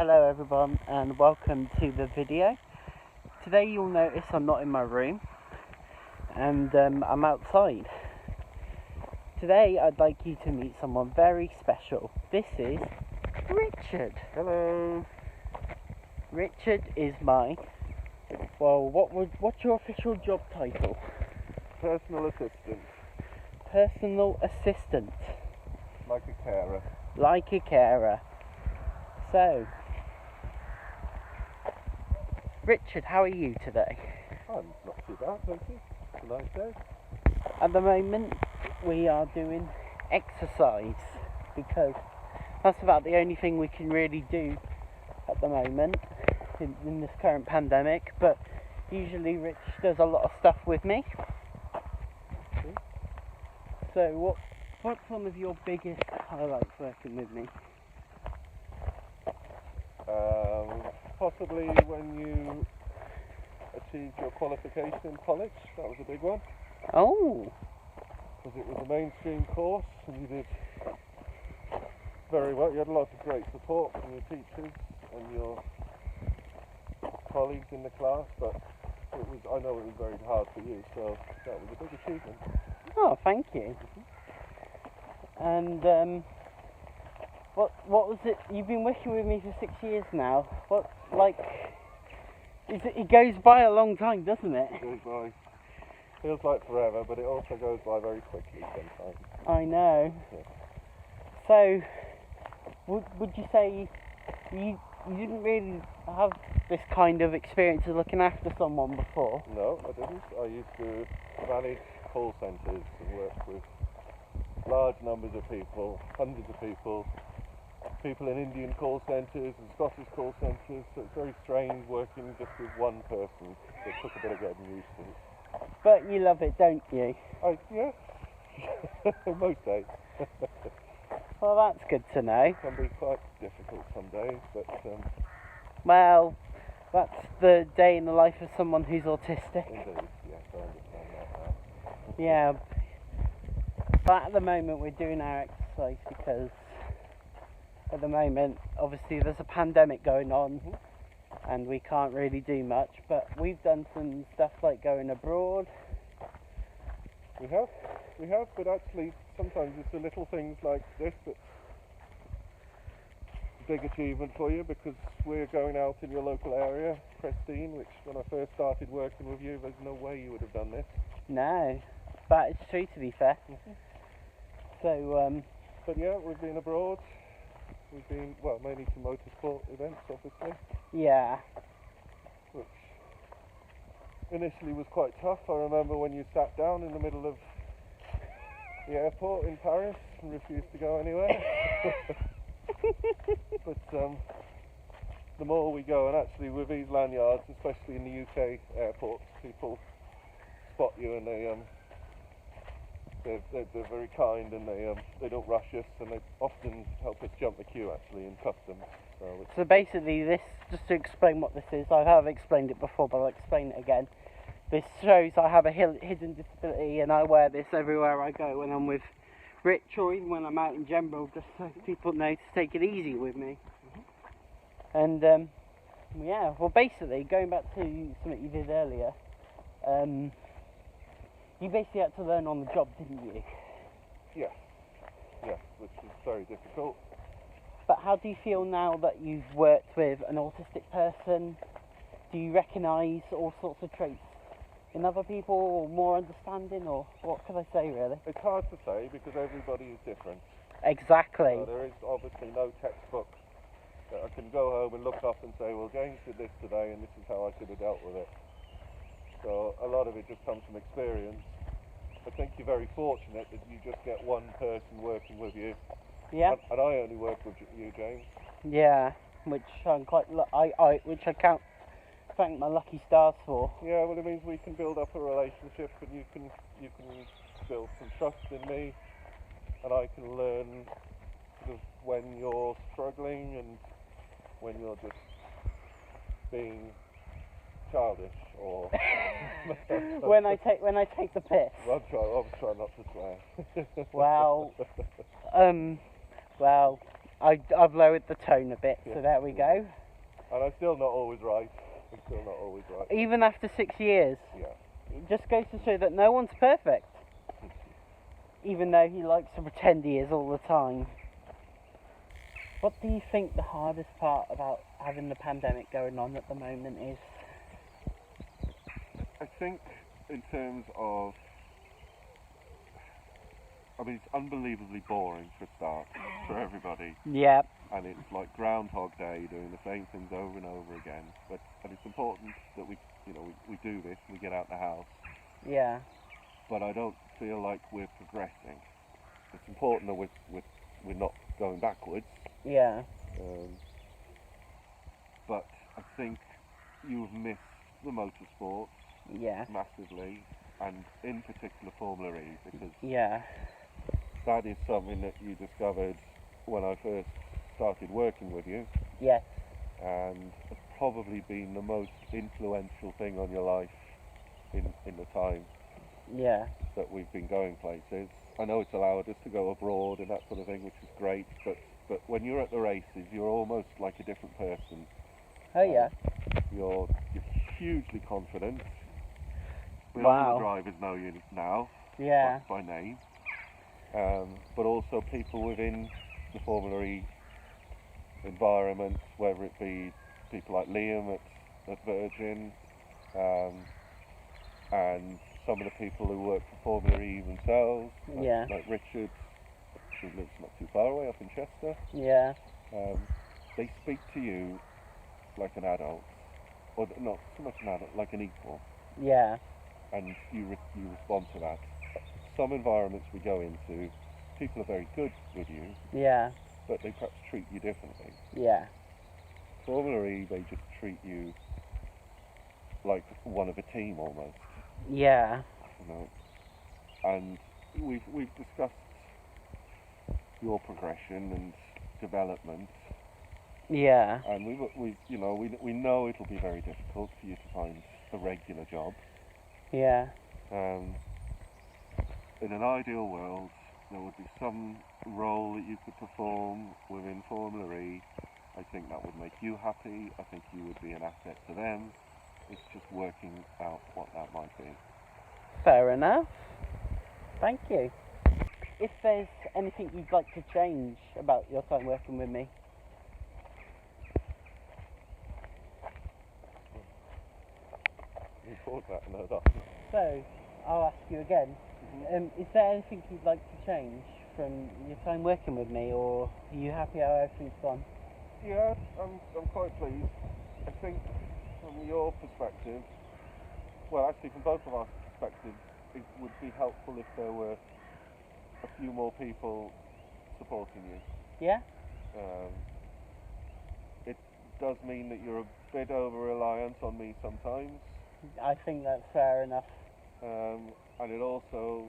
Hello everyone and welcome to the video. Today you'll notice I'm not in my room and I'm outside. Today I'd like you to meet someone very special. This is Richard. Hello. Richard is what's your official job title? Personal assistant. Personal assistant. Like a carer. Like a carer. So, Richard, how are you today? I'm not too bad, thank you. It's a nice day. At the moment, we are doing exercise because that's about the only thing we can really do at the moment in this current pandemic. But usually Rich does a lot of stuff with me. So what's one of your biggest highlights working with me? Possibly when you achieved your qualification in college. That was a big one. Oh. Because it was a mainstream course and you did very well. You had a lot of great support from your teachers and your colleagues in the class, but I know it was very hard for you, so that was a big achievement. Oh, thank you. And what was it? You've been working with me for 6 years now. It goes by a long time, doesn't it? It goes by. Feels like forever, but it also goes by very quickly sometimes. I know. Yeah. So, would you say you didn't really have this kind of experience of looking after someone before? No, I didn't. I used to manage call centres and work with large numbers of people, hundreds of people in Indian call centres and Scottish call centres, so it's very strange working just with one person. It took a bit of getting used to. But you love it, don't you? Yeah, most days. Well, that's good to know. It can be quite difficult some days, but well, that's the day in the life of someone who's autistic. Indeed, yes, I understand that now. Yeah, but at the moment we're doing our exercise because at the moment, obviously, there's a pandemic going on and we can't really do much, but we've done some stuff like going abroad. We have, but actually sometimes it's the little things like this that's a big achievement for you, because we're going out in your local area, Prestine, which when I first started working with you, there's no way you would have done this. No, but it's true, to be fair. So, but yeah, we've been abroad. We've been, mainly to motorsport events, obviously. Yeah. Which initially was quite tough. I remember when you sat down in the middle of the airport in Paris and refused to go anywhere. But the more we go, and actually with these lanyards, especially in the UK airports, people spot you and they're very kind, and they don't rush us, and they often help us jump the queue actually in customs. So basically this, just to explain what this is, I have explained it before but I'll explain it again. This shows I have a hidden disability and I wear this everywhere I go when I'm with Rich or even when I'm out in general, just so people know to take it easy with me. And yeah, well basically going back to something you did earlier, you basically had to learn on the job, didn't you? Yes, which is very difficult. But how do you feel now that you've worked with an autistic person? Do you recognise all sorts of traits in other people, or more understanding, or what could I say really? It's hard to say because everybody is different. Exactly. So there is obviously no textbook that I can go home and look up and say, well, James did this today and this is how I should have dealt with it. So a lot of it just comes from experience. I think you're very fortunate that you just get one person working with you. Yeah. And I only work with you, James. Yeah, which I'm which I can't thank my lucky stars for. Yeah, well, it means we can build up a relationship, and you can build some trust in me, and I can learn sort of when you're struggling and when you're just being childish, or when I take the piss. I'll try not to swear. Well, I've lowered the tone a bit, so Yeah. there we go. And I'm still not always right. I'm still not always right. Even after 6 years, Yeah. it just goes to show that no one's perfect. Even though he likes to pretend he is all the time. What do you think the hardest part about having the pandemic going on at the moment is? I think in terms of, I mean, it's unbelievably boring for a start, for everybody. Yeah, And it's like Groundhog Day, doing the same things over and over again. And it's important that we do this, we get out the house. yeah, But I don't feel like we're progressing. It's important that we're not going backwards. yeah, But I think you've missed the motorsport yeah, massively, and in particular Formula E, because yeah, that is something that you discovered when I first started working with you, yes, and it's probably been the most influential thing on your life in the time yeah, that we've been going places. I know it's allowed us to go abroad and that sort of thing, which is great, but when you're at the races, you're almost like a different person. oh yeah, You're hugely confident. All wow, the drivers know you now, yeah, by name, but also people within the Formula E environment, whether it be people like Liam at Virgin, and some of the people who work for Formula E themselves, yeah, like Richard, who lives not too far away up in Chester. yeah, They speak to you like an adult, or not so much an adult, like an equal, yeah, and you respond to that. Some environments we go into, people are very good with you, yeah, but they perhaps treat you differently. yeah, Formula E, they just treat you like one of a team almost, yeah, you know. And we've discussed your progression and development, yeah, and we know it'll be very difficult for you to find a regular job. yeah, In an ideal world, there would be some role that you could perform within Formula E. I think that would make you happy. I think you would be an asset to them. It's just working out what that might be. fair enough. Thank you. If there's anything you'd like to change about your time working with me? You thought that, no, that. So, I'll ask you again. Is there anything you'd like to change from your time working with me, or are you happy how everything's gone? Yeah, I'm quite pleased. I think from your perspective, well, actually from both of our perspectives, it would be helpful if there were a few more people supporting you. Yeah? It does mean that you're a bit over-reliant on me sometimes, I think that's fair enough. and it also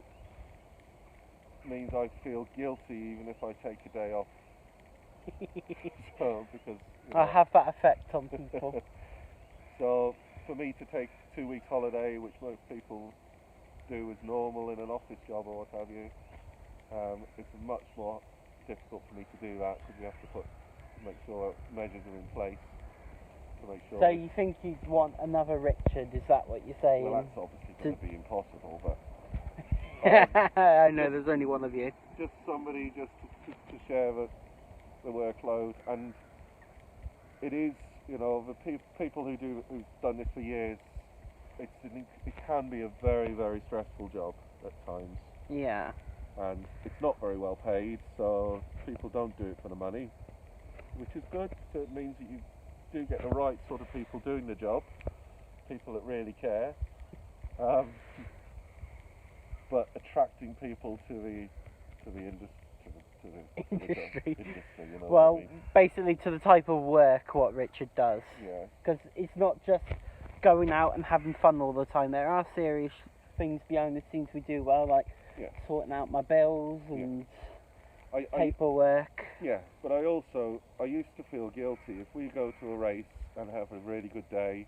means I feel guilty even if I take a day off. So, because I have that effect on people. So for me to take 2 weeks holiday, which most people do as normal in an office job or what have you, it's much more difficult for me to do that because we have to make sure measures are in place to make sure. So you think you'd want another Richard, is that what you're saying? Well, that's obviously going to be impossible, but I know there's only one of you. just somebody just to share the workload, and it is, the people who've done this for years, it can be a very, very stressful job at times, Yeah. and it's not very well paid, so people don't do it for the money, which is good. So it means that you do get the right sort of people doing the job, people that really care, but attracting people to the industry. Industry. You know Well, what I mean? basically to the type of work what Richard does. Yeah. Because it's not just going out and having fun all the time. There are serious things behind the scenes we do well, like sorting out my bills and paperwork. Yeah, but I used to feel guilty if we go to a race and have a really good day,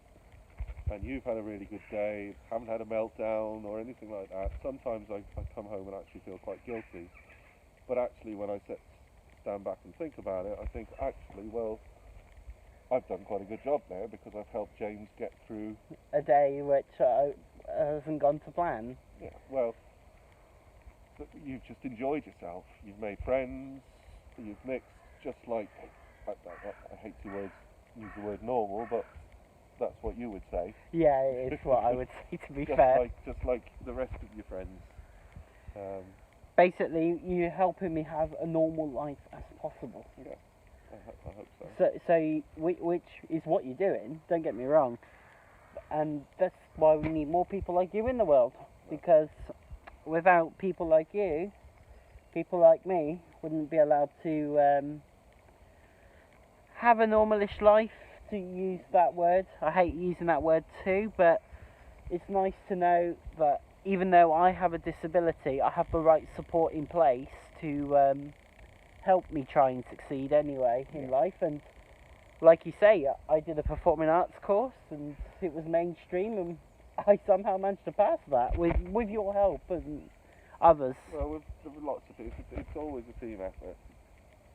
and you've had a really good day, haven't had a meltdown or anything like that. Sometimes I come home and actually feel quite guilty. But actually, when I stand back and think about it, I think actually, well, I've done quite a good job there because I've helped James get through A day which hasn't gone to plan. Yeah, well, you've just enjoyed yourself. You've made friends. You've mixed, just like I hate to use the word normal, but that's what you would say. Yeah, it is what I would say, to be Just fair. just like the rest of your friends. Basically, you're helping me have a normal life as possible. Yeah, I hope so. So which is what you're doing, don't get me wrong. And that's why we need more people like you in the world. Because without people like you, people like me wouldn't be allowed to have a normalish life, to use that word. I hate using that word too, but it's nice to know that even though I have a disability, I have the right support in place to help me try and succeed anyway in life. And like you say, I did a performing arts course and it was mainstream, and I somehow managed to pass that with your help and others. Well, with lots of people, it's always a team effort.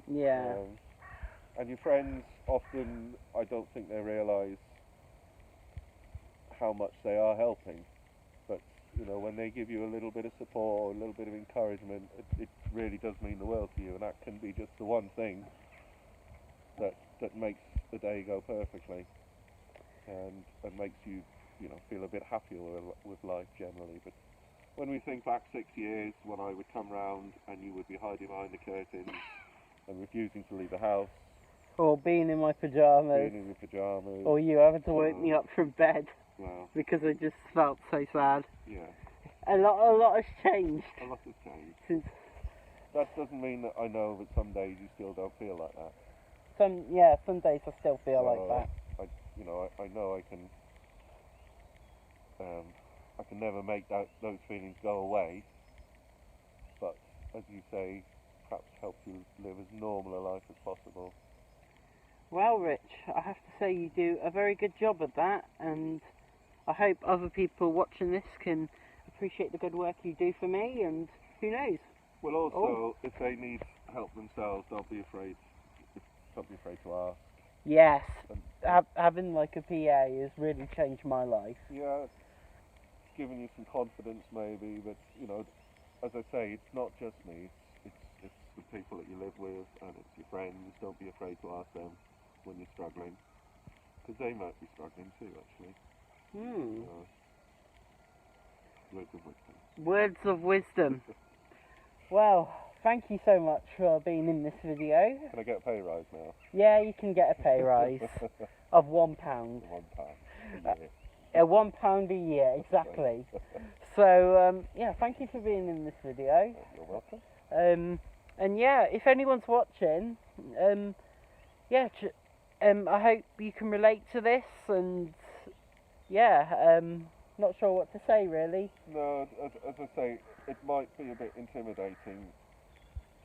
Yeah. And your friends, often, I don't think they realise how much they are helping. But, you know, when they give you a little bit of support, a little bit of encouragement, it really does mean the world to you. And that can be just the one thing that makes the day go perfectly. And makes you, you know, feel a bit happier with life generally. But when we think back 6 years, when I would come round and you would be hiding behind the curtains and refusing to leave the house, Or being in my pyjamas. being in your pyjamas. Or you having to wake me up from bed Well, because I just felt so sad. yeah, A lot has changed a lot has changed. since That doesn't mean that I know that some days you still don't feel like that. some days I still feel like So, that. I know I can never make those feelings go away. But as you say, perhaps help you live as normal a life as possible. Well, Rich, I have to say you do a very good job of that, and I hope other people watching this can appreciate the good work you do for me, and who knows? Well, also, if they need help themselves, don't be afraid to ask. Yes, And, having like a PA has really changed my life. yeah, it's giving you some confidence maybe, but, you know, as I say, it's not just me, it's the people that you live with, and it's your friends. Don't be afraid to ask them when you're struggling, because they might be struggling too, actually. Words of wisdom. Words of wisdom. Well, thank you so much for being in this video. Can I get a pay rise now? Yeah, you can get a pay rise of £1. £1 a year. £1 a year, exactly. So, yeah, thank you for being in this video. You're welcome. And yeah, if anyone's watching, yeah, I hope you can relate to this, and yeah, not sure what to say really. No, as I say, it might be a bit intimidating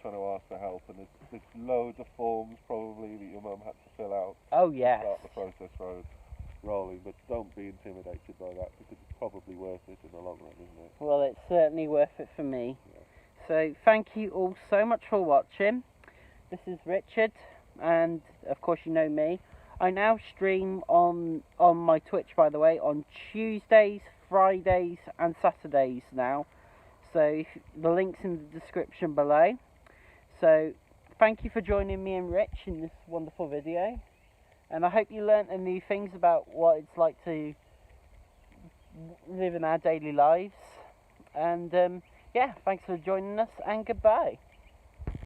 trying to ask for help, and there's loads of forms probably that your mum had to fill out Oh to yes. start the process rolling, but don't be intimidated by that, because it's probably worth it in the long run, isn't it? Well, it's certainly worth it for me. Yeah. So thank you all so much for watching. This is Richard, and of course you know me. I now stream on my Twitch, by the way, on Tuesdays, Fridays and Saturdays now. So the link's in the description below. So thank you for joining me and Rich in this wonderful video. And I hope you learnt a new things about what it's like to live in our daily lives. And yeah, thanks for joining us, and goodbye.